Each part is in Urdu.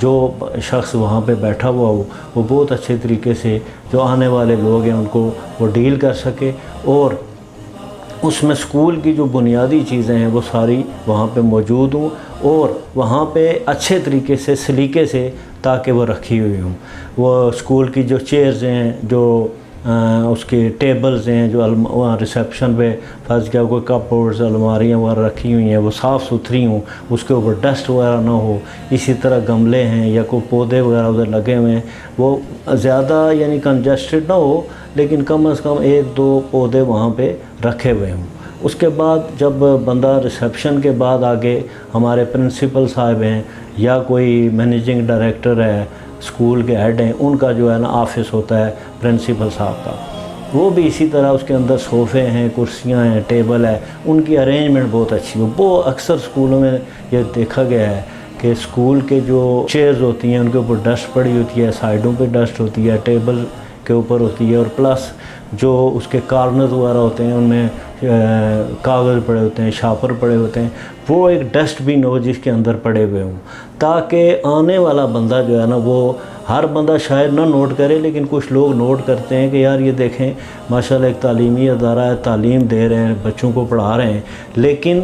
جو شخص وہاں پہ بیٹھا ہوا ہو وہ بہت اچھے طریقے سے جو آنے والے لوگ ہیں ان کو وہ ڈیل کر سکے، اور اس میں اسکول کی جو بنیادی چیزیں ہیں وہ ساری وہاں پہ موجود ہوں، اور وہاں پہ اچھے طریقے سے سلیقے سے تاکہ وہ رکھی ہوئی ہوں۔ وہ اسکول کی جو چیئرز ہیں، جو اس کے ٹیبلز ہیں، جو وہاں ریسیپشن پہ فرض کیا کوئی کپ بورڈز الماریاں وغیرہ رکھی ہوئی ہیں وہ صاف ستھری ہوں، اس کے اوپر ڈسٹ وغیرہ نہ ہو۔ اسی طرح گملے ہیں یا کوئی پودے وغیرہ ادھر لگے ہوئے ہیں وہ زیادہ یعنی کنجسٹڈ نہ ہو، لیکن کم از کم 1-2 پودے وہاں پہ رکھے ہوئے ہوں۔ اس کے بعد جب بندہ ریسیپشن کے بعد آگے ہمارے پرنسپل صاحب ہیں یا کوئی مینیجنگ ڈائریکٹر ہے، اسکول کے ہیڈ ہیں، ان کا جو ہے نا آفس ہوتا ہے پرنسپل صاحب کا، وہ بھی اسی طرح اس کے اندر صوفے ہیں، کرسیاں ہیں، ٹیبل ہے، ان کی ارینجمنٹ بہت اچھی ہو۔ وہ اکثر اسکولوں میں یہ دیکھا گیا ہے کہ اسکول کے جو چیئرز ہوتی ہیں ان کے اوپر ڈسٹ پڑی ہوتی ہے، سائڈوں پہ ڈسٹ ہوتی ہے، ٹیبل کے اوپر ہوتی ہے، اور پلس جو اس کے کارنرز وغیرہ ہوتے ہیں ان میں کاغذ پڑے ہوتے ہیں، شاپر پڑے ہوتے ہیں، وہ ایک ڈسٹ بن ہو جس کے اندر پڑے ہوئے ہوں، تاکہ آنے والا بندہ جو ہے نا وہ ہر بندہ شاید نہ نوٹ کرے، لیکن کچھ لوگ نوٹ کرتے ہیں کہ یار یہ دیکھیں ماشاءاللہ ایک تعلیمی ادارہ ہے، تعلیم دے رہے ہیں، بچوں کو پڑھا رہے ہیں، لیکن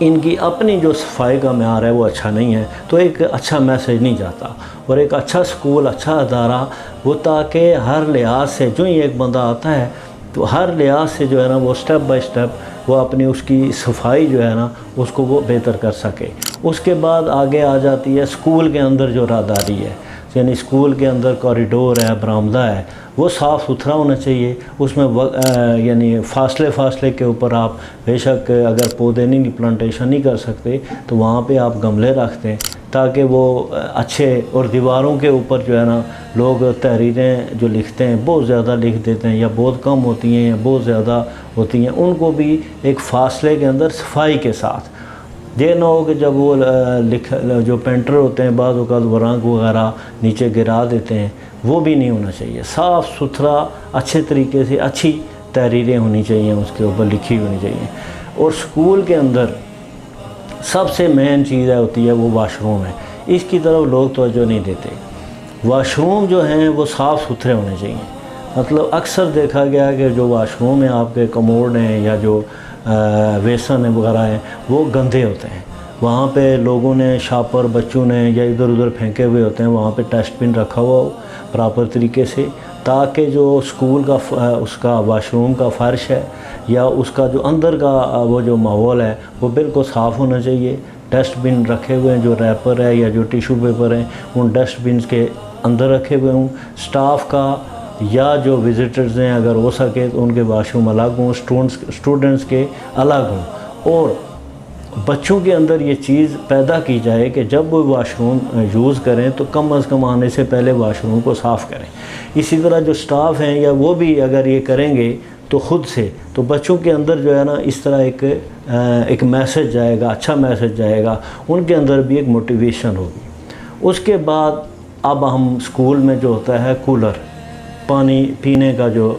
ان کی اپنی جو صفائی کا معیار ہے وہ اچھا نہیں ہے، تو ایک اچھا میسیج نہیں جاتا۔ اور ایک اچھا اسکول، اچھا ادارہ وہ تاکہ ہر لحاظ سے جو ہی ایک بندہ آتا ہے تو ہر لحاظ سے جو ہے نا وہ سٹیپ بائی سٹیپ وہ اپنی اس کی صفائی جو ہے نا اس کو وہ بہتر کر سکے۔ اس کے بعد آگے آ جاتی ہے اسکول کے اندر جو راہداری ہے، یعنی اسکول کے اندر کوریڈور ہے، برآمدہ ہے، وہ صاف ستھرا ہونا چاہیے۔ اس میں یعنی فاصلے کے اوپر آپ بے شک اگر پودے نہیں پلانٹیشن نہیں کر سکتے تو وہاں پہ آپ گملے رکھتے ہیں تاکہ وہ اچھے، اور دیواروں کے اوپر جو ہے نا لوگ تحریریں جو لکھتے ہیں بہت زیادہ لکھ دیتے ہیں یا بہت کم ہوتی ہیں یا بہت زیادہ ہوتی ہیں، ان کو بھی ایک فاصلے کے اندر صفائی کے ساتھ، یہ نہ ہو کہ جب وہ جو پینٹر ہوتے ہیں بعض اوقات وہ رنگ وغیرہ نیچے گرا دیتے ہیں، وہ بھی نہیں ہونا چاہیے۔ صاف ستھرا اچھے طریقے سے اچھی تحریریں ہونی چاہیے، اس کے اوپر لکھی ہونی چاہیے۔ اور اسکول کے اندر سب سے مین چیز ہوتی ہے وہ واش روم ہے، اس کی طرف لوگ توجہ نہیں دیتے۔ واش روم جو ہیں وہ صاف ستھرے ہونے چاہیے، مطلب اکثر دیکھا گیا کہ جو واش روم ہیں آپ کے کموڈ ہیں یا جو ویسن وغیرہ ہیں وہ گندے ہوتے ہیں، وہاں پہ لوگوں نے شاپر بچوں نے یا ادھر ادھر پھینکے ہوئے ہوتے ہیں، وہاں پہ ڈسٹ بن رکھا ہوا ہو پراپر طریقے سے، تاکہ جو اسکول کا اس کا واش روم کا فرش ہے یا اس کا جو اندر کا وہ جو ماحول ہے وہ بالکل صاف ہونا چاہیے۔ ڈسٹ بن رکھے ہوئے ہیں، جو ریپر ہے یا جو ٹیشو پیپر ہیں ان ڈسٹ بنز کے اندر رکھے ہوئے ہوں، سٹاف کا یا جو وزٹرز ہیں اگر ہو سکے تو ان کے واش روم الگ ہوں، اسٹوڈنٹس کے الگ ہوں، اور بچوں کے اندر یہ چیز پیدا کی جائے کہ جب وہ واش روم یوز کریں تو کم از کم آنے سے پہلے واش روم کو صاف کریں۔ اسی طرح جو سٹاف ہیں یا وہ بھی اگر یہ کریں گے تو خود سے، تو بچوں کے اندر جو ہے نا اس طرح ایک میسج جائے گا، اچھا میسج جائے گا، ان کے اندر بھی ایک موٹیویشن ہوگی۔ اس کے بعد اب ہم اسکول میں جو ہوتا ہے کولر، پانی پینے کا جو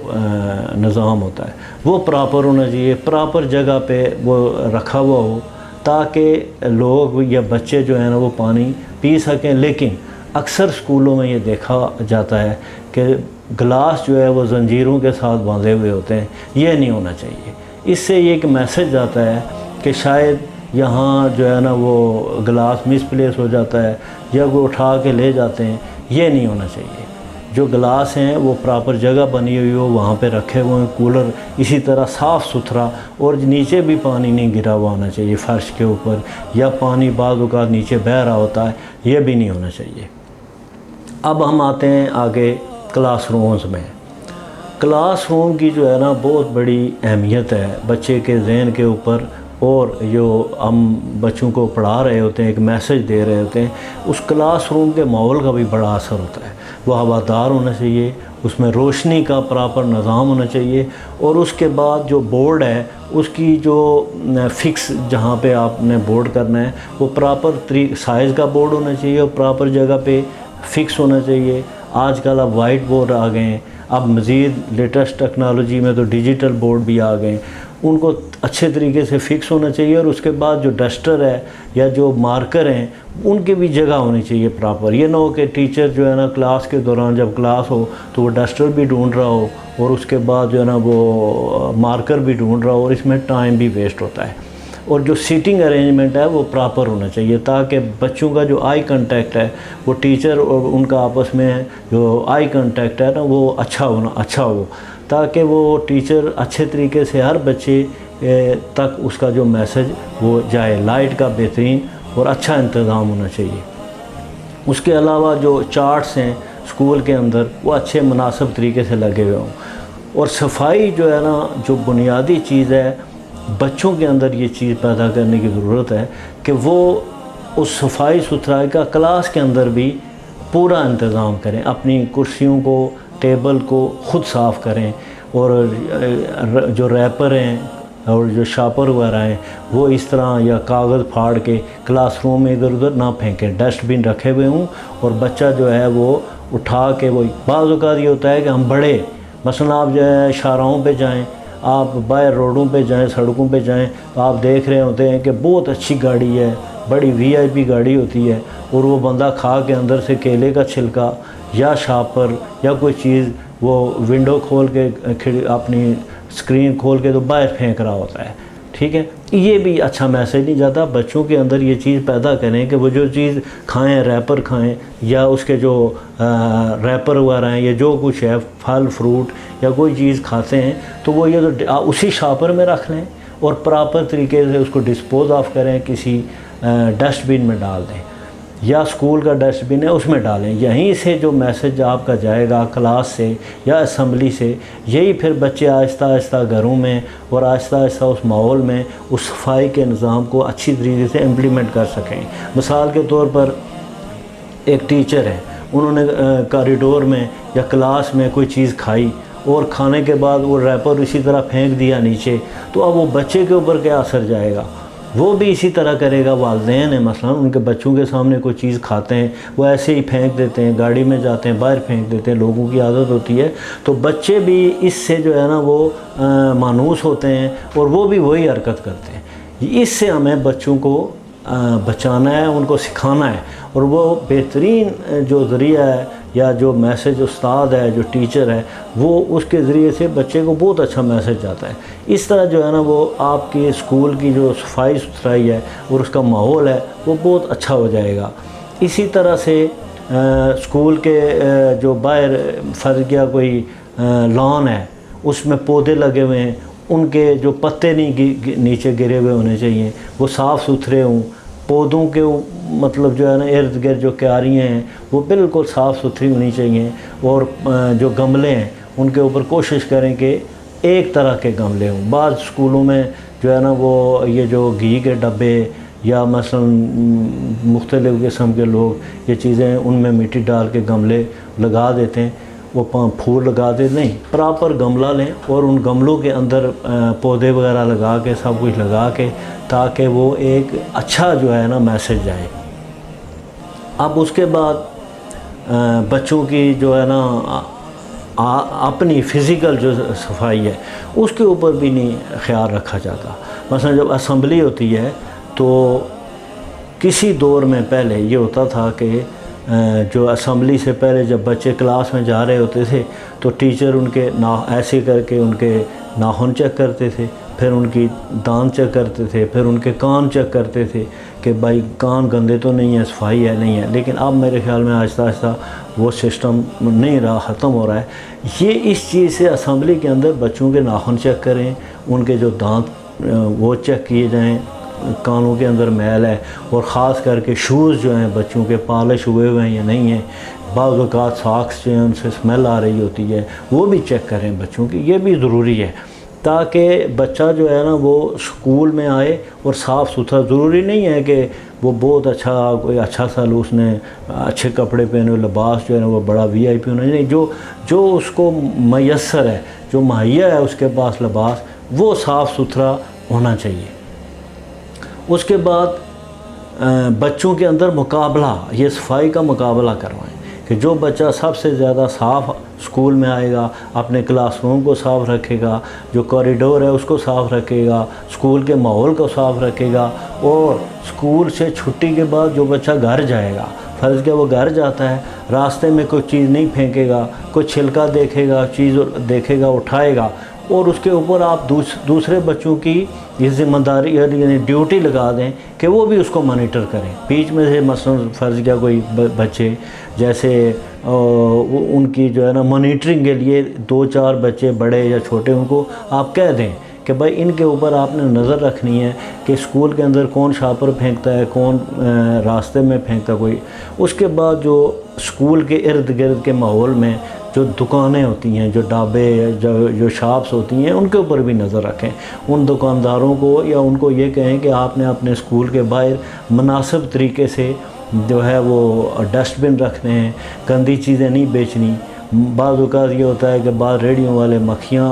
نظام ہوتا ہے وہ پراپر ہونا چاہیے، پراپر جگہ پہ وہ رکھا ہوا ہو تاکہ لوگ یا بچے جو ہیں نا وہ پانی پی سکیں۔ لیکن اکثر اسکولوں میں یہ دیکھا جاتا ہے کہ گلاس جو ہے وہ زنجیروں کے ساتھ باندھے ہوئے ہوتے ہیں، یہ نہیں ہونا چاہیے۔ اس سے یہ ایک میسج آتا ہے کہ شاید یہاں جو ہے نا وہ گلاس مس پلیس ہو جاتا ہے یا وہ اٹھا کے لے جاتے ہیں، یہ نہیں ہونا چاہیے۔ جو گلاس ہیں وہ پراپر جگہ بنی ہوئی ہو وہاں پہ رکھے ہوئے ہیں، کولر اسی طرح صاف ستھرا، اور نیچے بھی پانی نہیں گرا ہوا ہونا چاہیے فرش کے اوپر، یا پانی بعض اوقات نیچے بہہ رہا ہوتا ہے، یہ بھی نہیں ہونا چاہیے۔ اب ہم آتے ہیں آگے کلاس رومز میں۔ کلاس روم کی جو ہے نا بہت بڑی اہمیت ہے بچے کے ذہن کے اوپر، اور جو ہم بچوں کو پڑھا رہے ہوتے ہیں، ایک میسج دے رہے ہوتے ہیں، اس کلاس روم کے ماحول کا بھی بڑا اثر ہوتا ہے۔ وہ ہوادار ہونا چاہیے، اس میں روشنی کا پراپر نظام ہونا چاہیے، اور اس کے بعد جو بورڈ ہے اس کی جو فکس جہاں پہ آپ نے بورڈ کرنا ہے وہ پراپر سائز کا بورڈ ہونا چاہیے اور پراپر جگہ پہ فکس ہونا چاہیے۔ آج کل اب وائٹ بورڈ آ گئے ہیں، اب مزید لیٹسٹ ٹیکنالوجی میں تو ڈیجیٹل بورڈ بھی آ گئے ہیں، ان کو اچھے طریقے سے فکس ہونا چاہیے، اور اس کے بعد جو ڈسٹر ہے یا جو مارکر ہیں ان کی بھی جگہ ہونی چاہیے پراپر. یہ نہ ہو کہ ٹیچر جو ہے نا کلاس کے دوران جب کلاس ہو تو وہ ڈسٹر بھی ڈھونڈ رہا ہو اور اس کے بعد جو ہے نا وہ مارکر بھی ڈھونڈ رہا ہو، اور اس میں ٹائم بھی ویسٹ ہوتا ہے. اور جو سیٹنگ ارینجمنٹ ہے وہ پراپر ہونا چاہیے تاکہ بچوں کا جو آئی کنٹیکٹ ہے وہ ٹیچر اور ان کا آپس میں جو آئی کنٹیکٹ ہے نا وہ اچھا ہو تاکہ وہ ٹیچر اچھے طریقے سے ہر بچے تک اس کا جو میسج وہ جائے. لائٹ کا بہترین اور اچھا انتظام ہونا چاہیے. اس کے علاوہ جو چارٹس ہیں اسکول کے اندر وہ اچھے مناسب طریقے سے لگے ہوئے ہوں. اور صفائی جو ہے نا جو بنیادی چیز ہے، بچوں کے اندر یہ چیز پیدا کرنے کی ضرورت ہے کہ وہ اس صفائی ستھرائی کا کلاس کے اندر بھی پورا انتظام کریں. اپنی کرسیوں کو، ٹیبل کو خود صاف کریں، اور جو ریپر ہیں اور جو شاپر وغیرہ ہیں وہ اس طرح یا کاغذ پھاڑ کے کلاس روم میں ادھر ادھر نہ پھینکیں. ڈسٹ بن رکھے ہوئے ہوں اور بچہ جو ہے وہ اٹھا کے وہ بعض اوقات یہ ہوتا ہے کہ ہم بڑے مثلا آپ جو ہے شاہراہوں پہ جائیں، آپ باہر روڈوں پہ جائیں، سڑکوں پہ جائیں تو آپ دیکھ رہے ہوتے ہیں کہ بہت اچھی گاڑی ہے، بڑی وی آئی پی گاڑی ہوتی ہے، اور وہ بندہ کھا کے اندر سے کیلے کا چھلکا یا شاپر یا کوئی چیز وہ ونڈو کھول کے اپنی اسکرین کھول کے تو باہر پھینک رہا ہوتا ہے. ٹھیک ہے، یہ بھی اچھا میسج نہیں جاتا. بچوں کے اندر یہ چیز پیدا کریں کہ وہ جو چیز کھائیں، ریپر کھائیں یا اس کے جو ریپر وغیرہ ہیں یا جو کچھ ہے پھل فروٹ یا کوئی چیز کھاتے ہیں تو وہ یہ تو اسی شاپر میں رکھ لیں اور پراپر طریقے سے اس کو ڈسپوز آف کریں، کسی ڈسٹ بن میں ڈال دیں یا اسکول کا ڈسٹ بن ہے اس میں ڈالیں. یہیں سے جو میسج آپ کا جائے گا کلاس سے یا اسمبلی سے، یہی پھر بچے آہستہ آہستہ گھروں میں اور آہستہ آہستہ اس ماحول میں اس صفائی کے نظام کو اچھی طریقے سے امپلیمنٹ کر سکیں. مثال کے طور پر ایک ٹیچر ہے، انہوں نے کاریڈور میں یا کلاس میں کوئی چیز کھائی اور کھانے کے بعد وہ ریپر اسی طرح پھینک دیا نیچے، تو اب وہ بچے کے اوپر کیا اثر جائے گا؟ وہ بھی اسی طرح کرے گا. والدین ہیں مثلا ان کے بچوں کے سامنے کوئی چیز کھاتے ہیں وہ ایسے ہی پھینک دیتے ہیں، گاڑی میں جاتے ہیں باہر پھینک دیتے ہیں، لوگوں کی عادت ہوتی ہے، تو بچے بھی اس سے جو ہے نا وہ مانوس ہوتے ہیں اور وہ بھی وہی حرکت کرتے ہیں. اس سے ہمیں بچوں کو بچانا ہے، ان کو سکھانا ہے، اور وہ بہترین جو ذریعہ ہے یا جو میسج استاد ہے، جو ٹیچر ہے، وہ اس کے ذریعے سے بچے کو بہت اچھا میسج جاتا ہے. اس طرح جو ہے نا وہ آپ کی اسکول کی جو صفائی ستھرائی ہے اور اس کا ماحول ہے وہ بہت اچھا ہو جائے گا. اسی طرح سے اسکول کے جو باہر فرض کیا کوئی لان ہے اس میں پودے لگے ہوئے ہیں، ان کے جو پتے نہیں نیچے گرے ہوئے ہونے چاہیے، وہ صاف ستھرے ہوں. پودوں کے مطلب جو ہے نا ارد گرد جو کیاریاں ہیں وہ بالکل صاف ستھری ہونی چاہیے، اور جو گملے ہیں ان کے اوپر کوشش کریں کہ ایک طرح کے گملے ہوں. بعض اسکولوں میں جو ہے نا وہ یہ جو گھی کے ڈبے یا مثلا مختلف قسم کے لوگ یہ چیزیں ان میں مٹی ڈال کے گملے لگا دیتے ہیں، وہ پھول لگا دیتے نہیں. پراپر گملہ لیں اور ان گملوں کے اندر پودے وغیرہ لگا کے سب کچھ لگا کے تاکہ وہ ایک اچھا جو ہے نا میسج جائے. اب اس کے بعد بچوں کی جو ہے نا اپنی فزیکل جو صفائی ہے اس کے اوپر بھی نہیں خیال رکھا جاتا. مثلا جب اسمبلی ہوتی ہے تو کسی دور میں پہلے یہ ہوتا تھا کہ جو اسمبلی سے پہلے جب بچے کلاس میں جا رہے ہوتے تھے تو ٹیچر ان کے ایسے کر کے ان کے ناخن چیک کرتے تھے، پھر ان کی دان چیک کرتے تھے، پھر ان کے کان چیک کرتے تھے کہ بھائی کان گندے تو نہیں ہے، صفائی ہے نہیں ہے. لیکن اب میرے خیال میں آہستہ آہستہ وہ سسٹم نہیں رہا، ختم ہو رہا ہے. یہ اس چیز سے اسمبلی کے اندر بچوں کے ناخن چیک کریں، ان کے جو دانت وہ چیک کیے جائیں، کانوں کے اندر میل ہے، اور خاص کر کے شوز جو ہیں بچوں کے پالش ہوئے ہوئے ہیں یا نہیں ہیں. بعض اوقات ساکس جو ہیں ان سے اسمیل آ رہی ہوتی ہے، وہ بھی چیک کریں بچوں کی. یہ بھی ضروری ہے تاکہ بچہ جو ہے نا وہ اسکول میں آئے اور صاف ستھرا. ضروری نہیں ہے کہ وہ بہت اچھا کوئی اچھا سا اس نے اچھے کپڑے پہنے ہوئے، لباس جو ہے نا وہ بڑا وی آئی پی ہونا چاہیے. جو اس کو میسر ہے، جو مہیا ہے اس کے پاس لباس، وہ صاف ستھرا ہونا چاہیے. اس کے بعد بچوں کے اندر مقابلہ، یہ صفائی کا مقابلہ کروائیں. کہ جو بچہ سب سے زیادہ صاف اسکول میں آئے گا، اپنے کلاس روم کو صاف رکھے گا، جو کوریڈور ہے اس کو صاف رکھے گا، اسکول کے ماحول کو صاف رکھے گا، اور اسکول سے چھٹی کے بعد جو بچہ گھر جائے گا، فرض کیا وہ گھر جاتا ہے، راستے میں کوئی چیز نہیں پھینکے گا، کوئی چھلکا دیکھے گا، چیز دیکھے گا اٹھائے گا، اور اس کے اوپر آپ دوسرے بچوں کی یہ ذمہ داری یعنی ڈیوٹی لگا دیں کہ وہ بھی اس کو مانیٹر کریں۔ بیچ میں سے مثلا فرض کیا کوئی بچے جیسے ان کی جو ہے نا مانیٹرنگ کے لیے 2-4 بچے بڑے یا چھوٹے ان کو آپ کہہ دیں کہ بھائی ان کے اوپر آپ نے نظر رکھنی ہے کہ اسکول کے اندر کون شاپر پھینکتا ہے، کون راستے میں پھینکتا ہے کوئی۔ اس کے بعد جو اسکول کے ارد گرد کے ماحول میں جو دکانیں ہوتی ہیں، جو ڈھابے جو شاپس ہوتی ہیں، ان کے اوپر بھی نظر رکھیں۔ ان دکانداروں کو یا ان کو یہ کہیں کہ آپ نے اپنے اسکول کے باہر مناسب طریقے سے جو ہے وہ ڈسٹ بن رکھنے ہیں، گندی چیزیں نہیں بیچنی۔ بعض اوقات یہ ہوتا ہے کہ بعض ریڑھیوں والے مکھیاں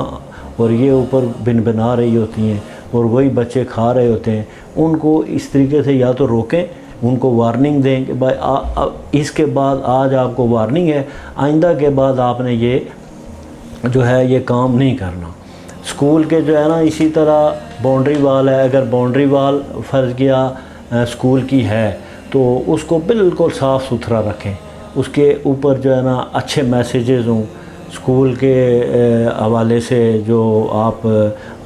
اور یہ اوپر بنا رہی ہوتی ہیں اور وہی بچے کھا رہے ہوتے ہیں، ان کو اس طریقے سے یا تو روکیں، ان کو وارننگ دیں کہ بھائی اس کے بعد آج آپ کو وارننگ ہے، آئندہ کے بعد آپ نے یہ جو ہے یہ کام نہیں کرنا۔ اسکول کے جو ہے نا اسی طرح باؤنڈری وال ہے، اگر باؤنڈری وال فرض کیا اسکول کی ہے تو اس کو بالکل صاف ستھرا رکھیں، اس کے اوپر جو ہے نا اچھے میسیجز ہوں، اسکول کے حوالے سے جو آپ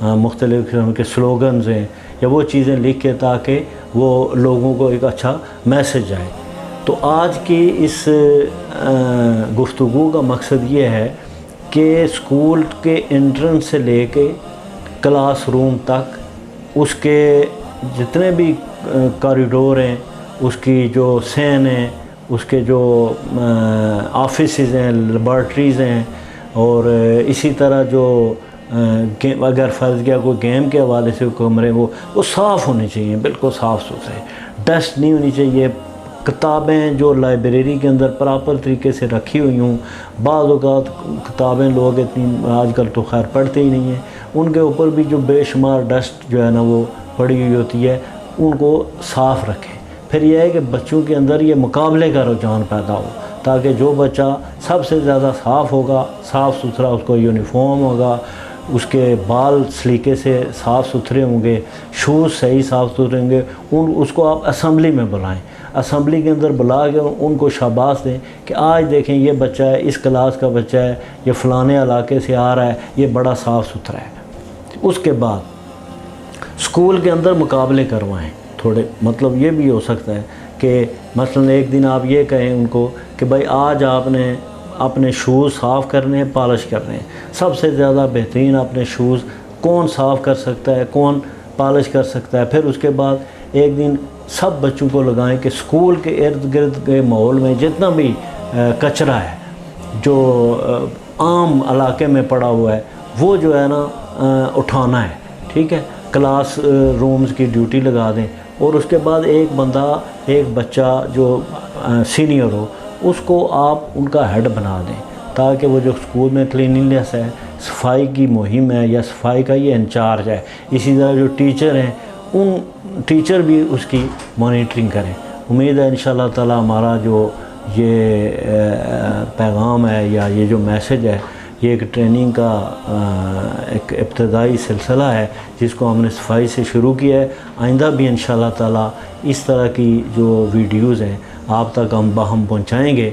مختلف قسم کے سلوگنز ہیں یا وہ چیزیں لکھ کے تاکہ وہ لوگوں کو ایک اچھا میسیج آئے۔ تو آج کی اس گفتگو کا مقصد یہ ہے کہ اسکول کے انٹرنس سے لے کے کلاس روم تک اس کے جتنے بھی کوریڈور ہیں، اس کی جو سین ہیں، اس کے جو آفیسز ہیں، لیبارٹریز ہیں، اور اسی طرح جو اگر فرض کیا کوئی گیم کے حوالے سے کمرے وہ صاف ہونے چاہیے، بالکل صاف ستھرے، ڈسٹ نہیں ہونی چاہیے۔ کتابیں جو لائبریری کے اندر پراپر طریقے سے رکھی ہوئی ہوں، بعض اوقات کتابیں لوگ اتنی آج کل تو خیر پڑھتے ہی نہیں ہیں، ان کے اوپر بھی جو بے شمار ڈسٹ جو ہے نا وہ پڑی ہوئی ہوتی ہے، ان کو صاف رکھیں۔ پھر یہ ہے کہ بچوں کے اندر یہ مقابلے کا رجحان پیدا ہو، تاکہ جو بچہ سب سے زیادہ صاف ہوگا، صاف ستھرا اس کو یونیفارم ہوگا، اس کے بال سلیقے سے صاف ستھرے ہوں گے، شوز صحیح صاف ستھرے ہوں گے، اس کو آپ اسمبلی میں بلائیں، اسمبلی کے اندر بلا کے ان کو شاباش دیں کہ آج دیکھیں یہ بچہ ہے، اس کلاس کا بچہ ہے، یہ فلانے علاقے سے آ رہا ہے، یہ بڑا صاف ستھرا ہے۔ اس کے بعد اسکول کے اندر مقابلے کروائیں تھوڑے، مطلب یہ بھی ہو سکتا ہے کہ مثلا ایک دن آپ یہ کہیں ان کو کہ بھائی آج آپ نے اپنے شوز صاف کرنے ہیں، پالش کرنے ہیں، سب سے زیادہ بہترین اپنے شوز کون صاف کر سکتا ہے، کون پالش کر سکتا ہے۔ پھر اس کے بعد ایک دن سب بچوں کو لگائیں کہ اسکول کے ارد گرد کے ماحول میں جتنا بھی کچرا ہے جو عام علاقے میں پڑا ہوا ہے وہ جو ہے نا اٹھانا ہے، ٹھیک ہے، کلاس رومز کی ڈیوٹی لگا دیں، اور اس کے بعد ایک بندہ، ایک بچہ جو سینئر ہو اس کو آپ ان کا ہیڈ بنا دیں، تاکہ وہ جو اسکول میں کلیننیس ہے، صفائی کی مہم ہے یا صفائی کا یہ انچارج ہے، اسی طرح جو ٹیچر ہیں ان ٹیچر بھی اس کی مانیٹرنگ کریں۔ امید ہے انشاءاللہ تعالی ہمارا جو یہ پیغام ہے یا یہ جو میسیج ہے یہ ایک ٹریننگ کا ایک ابتدائی سلسلہ ہے جس کو ہم نے صفائی سے شروع کیا ہے۔ آئندہ بھی انشاءاللہ تعالی اس طرح کی جو ویڈیوز ہیں آپ تک ہم باہم پہنچائیں گے۔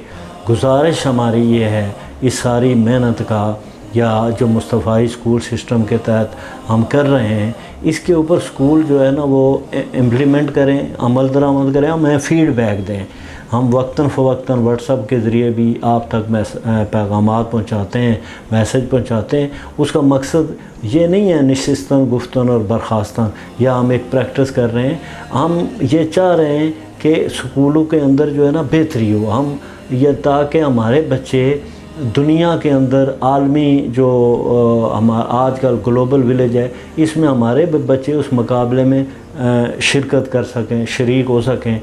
گزارش ہماری یہ ہے اس ساری محنت کا یا جو مصطفی اسکول سسٹم کے تحت ہم کر رہے ہیں اس کے اوپر اسکول جو ہے نا وہ امپلیمنٹ کریں، عمل درآمد کریں، ہمیں فیڈ بیک دیں۔ ہم وقتاً فوقتاً واٹس ایپ کے ذریعے بھی آپ تک پیغامات پہنچاتے ہیں، میسج پہنچاتے ہیں۔ اس کا مقصد یہ نہیں ہے نشستاً گفتاً اور برخاستاً یا ہم ایک پریکٹس کر رہے ہیں، ہم یہ چاہ رہے ہیں کہ اسکولوں کے اندر جو ہے نا بہتری ہو، ہم یہ تاکہ ہمارے بچے دنیا کے اندر عالمی جو آج کل گلوبل ولیج ہے اس میں ہمارے بچے اس مقابلے میں شرکت کر سکیں، شریک ہو سکیں،